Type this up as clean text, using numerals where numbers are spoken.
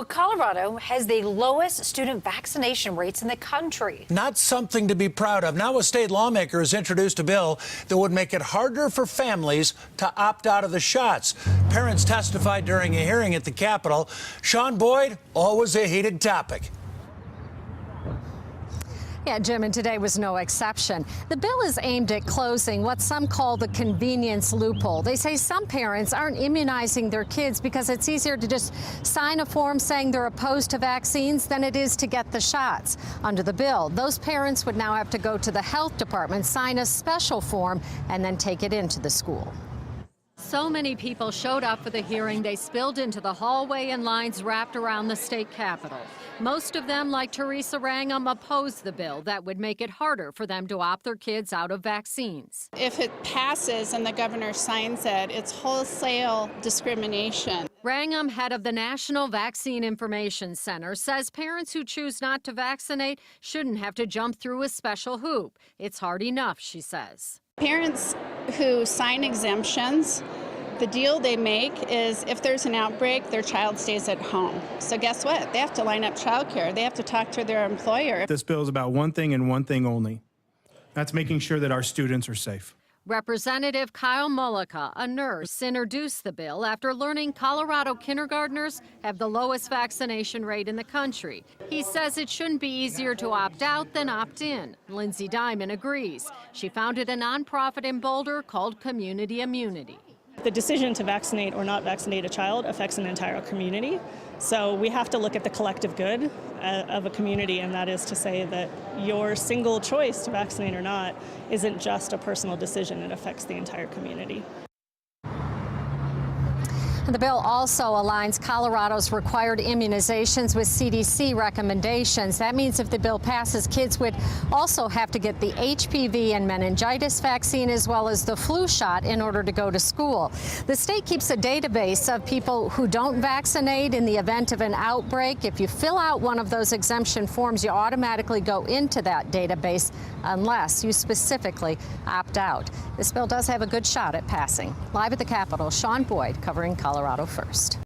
Well, Colorado has the lowest student vaccination rates in the country. Not something to be proud of. Now a state lawmaker has introduced a bill that would make it harder for families to opt out of the shots. Parents testified during a hearing at the Capitol. Sean Boyd, always a heated topic. Yeah, Jim, and today was no exception. The bill is aimed at closing what some call the convenience loophole. They say some parents aren't immunizing their kids because it's easier to just sign a form saying they're opposed to vaccines than it is to get the shots. Under the bill, those parents would now have to go to the health department, sign a special form, and then take it into the school. So many people showed up for the hearing, they spilled into the hallway and lines wrapped around the state capitol. Most of them, like Teresa Wrangham, oppose the bill that would make it harder for them to opt their kids out of vaccines. If it passes and the governor signs it, it's wholesale discrimination. Wrangham, head of the National Vaccine Information Center, says parents who choose not to vaccinate shouldn't have to jump through a special hoop. It's hard enough, she says. Parents who sign exemptions, the deal they make is if there's an outbreak, their child stays at home. So guess what? They have to line up childcare. They have to talk to their employer. This bill is about one thing and one thing only. That's making sure that our students are safe. Representative Kyle Mullica, a nurse, introduced the bill after learning Colorado kindergartners have the lowest vaccination rate in the country. He says it shouldn't be easier to opt out than opt in. Lindsay Diamond agrees. She founded a nonprofit in Boulder called Community Immunity. The decision to vaccinate or not vaccinate a child affects an entire community. So we have to look at the collective good of a community, and that is to say that your single choice to vaccinate or not isn't just a personal decision, it affects the entire community. The bill also aligns Colorado's required immunizations with CDC recommendations. That means if the bill passes, kids would also have to get the HPV and meningitis vaccine as well as the flu shot in order to go to school. The state keeps a database of people who don't vaccinate in the event of an outbreak. If you fill out one of those exemption forms, you automatically go into that database unless you specifically opt out. This bill does have a good shot at passing. Live at the Capitol, Sean Boyd covering Colorado First.